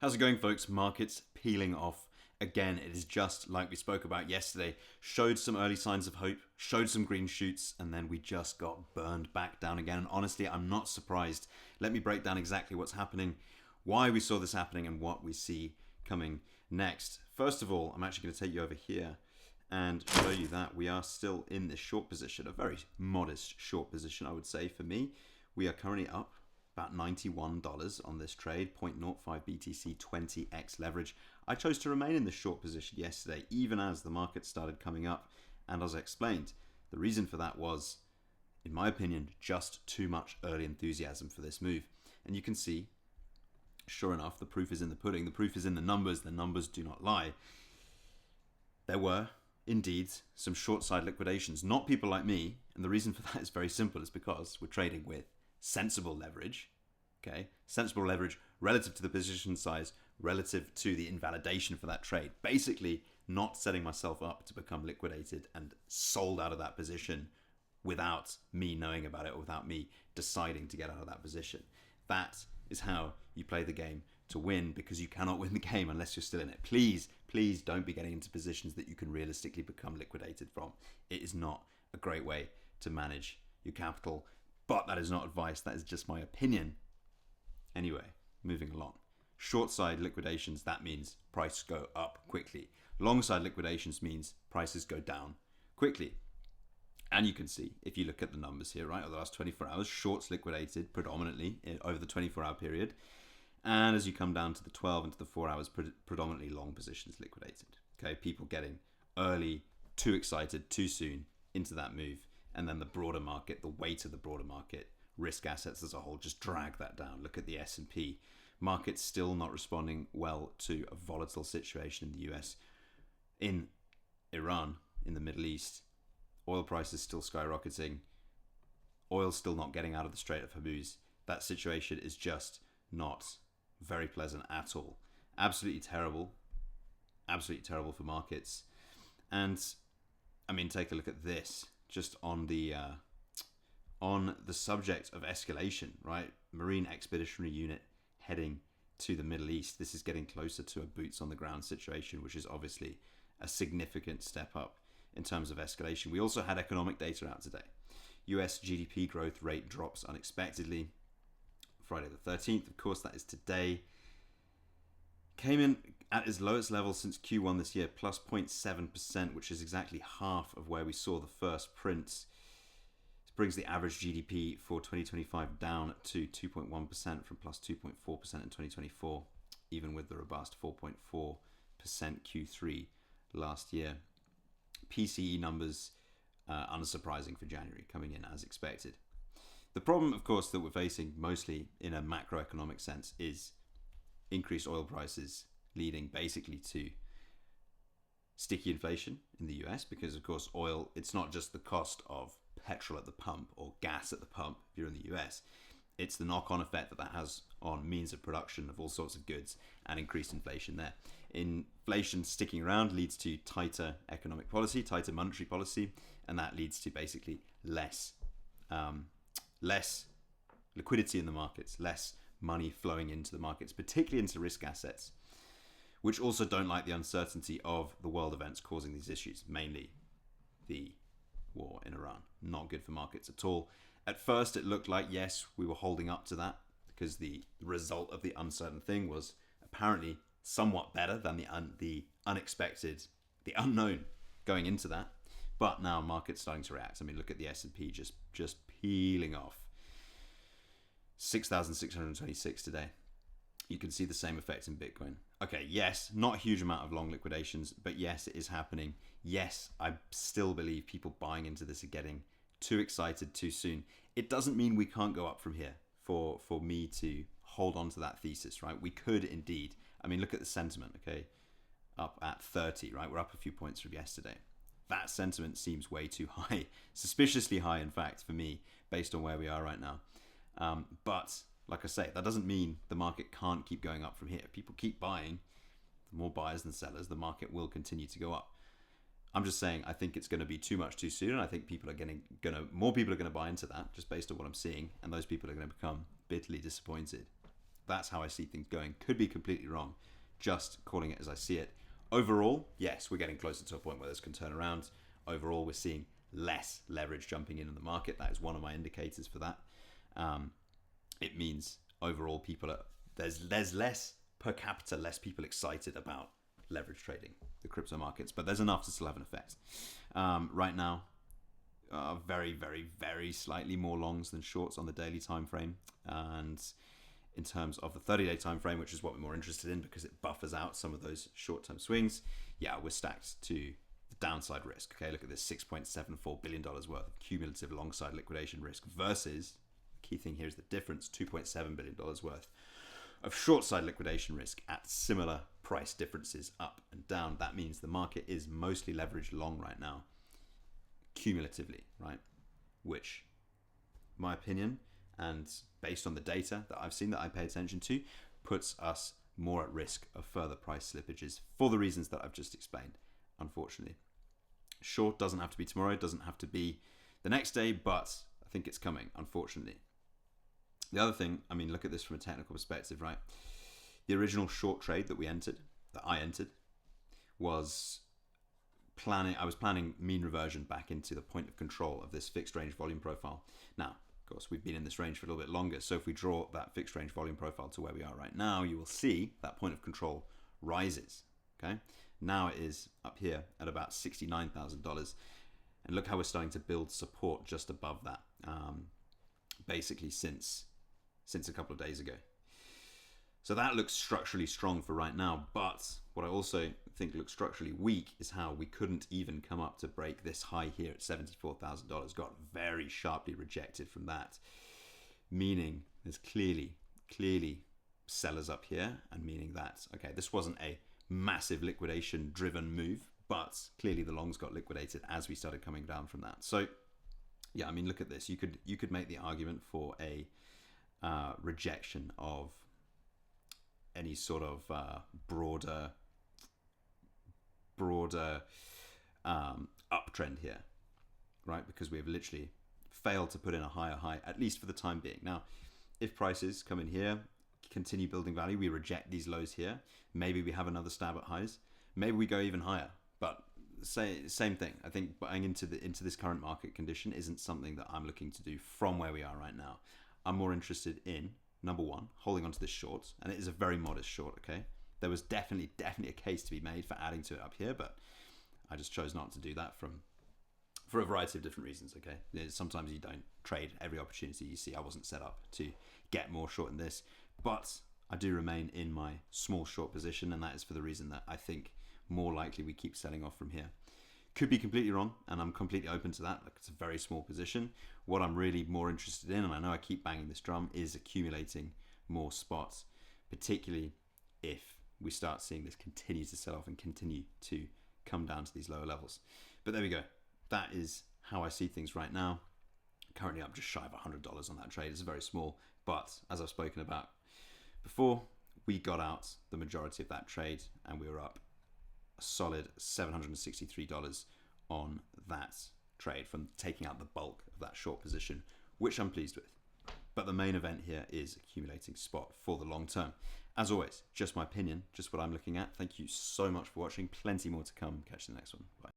How's it going, folks? Markets peeling off again. It is just like we spoke about yesterday. Showed some early signs of hope, showed some green shoots, and then we just got burned back down again. And honestly, I'm not surprised. Let me break down exactly what's happening, why we saw this happening, and what we see coming next. First of all, I'm actually going to take you over here and show you that we are still in this short position, a very modest short position, I would say, for me. We are currently up about $91 on this trade, 0.05 BTC, 20x leverage. I chose to remain in this short position yesterday, even as the market started coming up. And as I explained, the reason for that was, in my opinion, just too much early enthusiasm for this move. And you can see, sure enough, the proof is in the pudding. The proof is in the numbers. The numbers do not lie. There were, indeed, some short side liquidations. Not people like me. And the reason for that is very simple. It's because we're trading with sensible leverage, okay? Sensible leverage relative to the position size, relative to the invalidation for that trade. Basically, not setting myself up to become liquidated and sold out of that position without me knowing about it or without me deciding to get out of that position. That is how you play the game to win, because you cannot win the game unless you're still in it. Please don't be getting into positions that you can realistically become liquidated from. It is not a great way to manage your capital. But that is not advice, that is just my opinion. Anyway, moving along. Short side liquidations, that means prices go up quickly. Long side liquidations means prices go down quickly. And you can see, if you look at the numbers here, right, over the last 24 hours, shorts liquidated predominantly over the 24-hour period. And as you come down to the 12 and to the 4 hours, predominantly long positions liquidated. Okay, people getting early, too excited, too soon into that move. And then the broader market, the weight of the broader market, risk assets as a whole, just drag that down. Look at the S&P. Market's still not responding well to a volatile situation in the US. In Iran, in the Middle East, oil prices still skyrocketing. Oil still not getting out of the Strait of Hormuz. That situation is just not very pleasant at all. Absolutely terrible. Absolutely terrible for markets. And, I mean, take a look at this. Just on the subject of escalation, right? Marine Expeditionary Unit heading to the Middle East. This is getting closer to a boots on the ground situation, which is obviously a significant step up in terms of escalation. We also had economic data out today. US GDP growth rate drops unexpectedly. Friday the 13th, of course, that is today. Came in at its lowest level since Q1 this year, plus 0.7%, which is exactly half of where we saw the first prints. This brings the average GDP for 2025 down to 2.1% from plus 2.4% in 2024, even with the robust 4.4% Q3 last year. PCE numbers, unsurprising for January, coming in as expected. The problem, of course, that we're facing mostly in a macroeconomic sense is increased oil prices, leading basically to sticky inflation in the US, because of course oil, it's not just the cost of petrol at the pump or gas at the pump if you're in the US, it's the knock-on effect that that has on means of production of all sorts of goods and increased inflation there. Inflation sticking around leads to tighter economic policy, tighter monetary policy, and that leads to basically less liquidity in the markets, less money flowing into the markets, particularly into risk assets, which also don't like the uncertainty of the world events causing these issues, mainly the war in Iran. Not good for markets at all. At first, it looked like, yes, we were holding up to that because the result of the uncertain thing was apparently somewhat better than the unexpected, the unknown going into that. But now markets starting to react. I mean, look at the S&P just peeling off. 6,626 today. You can see the same effect in Bitcoin. Okay, yes, not a huge amount of long liquidations, but yes, it is happening. Yes, I still believe people buying into this are getting too excited too soon. It doesn't mean we can't go up from here for me to hold on to that thesis, right? We could indeed. I mean, look at the sentiment, okay? Up at 30, right? We're up a few points from yesterday. That sentiment seems way too high, suspiciously high, in fact, for me, based on where we are right now. But like I say, that doesn't mean the market can't keep going up from here. If people keep buying, more buyers than sellers, the market will continue to go up. I'm just saying, I think it's going to be too much too soon, and I think more people are going to buy into that just based on what I'm seeing, and those people are going to become bitterly disappointed. That's how I see things going. Could be completely wrong. Just calling it as I see it. Overall, yes, we're getting closer to a point where this can turn around. Overall, we're seeing less leverage jumping in the market. That is one of my indicators for that. It means overall people there's less per capita, less people excited about leverage trading the crypto markets, but there's enough to still have an effect. Right now, very, very, very slightly more longs than shorts on the daily time frame, and in terms of the 30-day time frame, which is what we're more interested in because it buffers out some of those short-term swings, yeah, we're stacked to the downside risk. Okay, look at this $6.74 billion worth of cumulative long-side liquidation risk versus, key thing here is the difference, $2.7 billion worth of short-side liquidation risk at similar price differences up and down. That means the market is mostly leveraged long right now, cumulatively, right? Which, my opinion, and based on the data that I've seen that I pay attention to, puts us more at risk of further price slippages for the reasons that I've just explained, unfortunately. Short doesn't have to be tomorrow, doesn't have to be the next day, but I think it's coming, unfortunately. The other thing, I mean, look at this from a technical perspective, right? The original short trade that I entered, was I was planning mean reversion back into the point of control of this fixed range volume profile. Now, of course, we've been in this range for a little bit longer. So if we draw that fixed range volume profile to where we are right now, you will see that point of control rises. Okay. Now it is up here at about $69,000. And look how we're starting to build support just above that, basically since a couple of days ago. So that looks structurally strong for right now. But what I also think looks structurally weak is how we couldn't even come up to break this high here at $74,000. Got very sharply rejected from that, meaning there's clearly sellers up here, and meaning that, okay, this wasn't a massive liquidation driven move, but clearly the longs got liquidated as we started coming down from that. So yeah, I mean, look at this. You could make the argument for a rejection of any sort of broader uptrend here, right? Because we have literally failed to put in a higher high, at least for the time being. Now, if prices come in here, continue building value, we reject these lows here, maybe we have another stab at highs, maybe we go even higher. But same thing. I think buying into this current market condition isn't something that I'm looking to do from where we are right now. I'm more interested in, number one, holding onto this short, and it is a very modest short, okay? There was definitely a case to be made for adding to it up here, but I just chose not to do that for a variety of different reasons, okay? Sometimes you don't trade every opportunity you see. I wasn't set up to get more short in this, but I do remain in my small short position, and that is for the reason that I think more likely we keep selling off from here. Could be completely wrong, and I'm completely open to that. Like, it's a very small position. What I'm really more interested in, and I know I keep banging this drum, is accumulating more spots, particularly if we start seeing this continue to sell off and continue to come down to these lower levels. But there we go. That is how I see things right now. Currently, I'm just shy of $100 on that trade. It's very small, but as I've spoken about before, we got out the majority of that trade, and we were up a solid $763 on that trade from taking out the bulk of that short position, which I'm pleased with. But the main event here is accumulating spot for the long term. As always, just my opinion, just what I'm looking at. Thank you so much for watching. Plenty more to come. Catch you in the next one. Bye.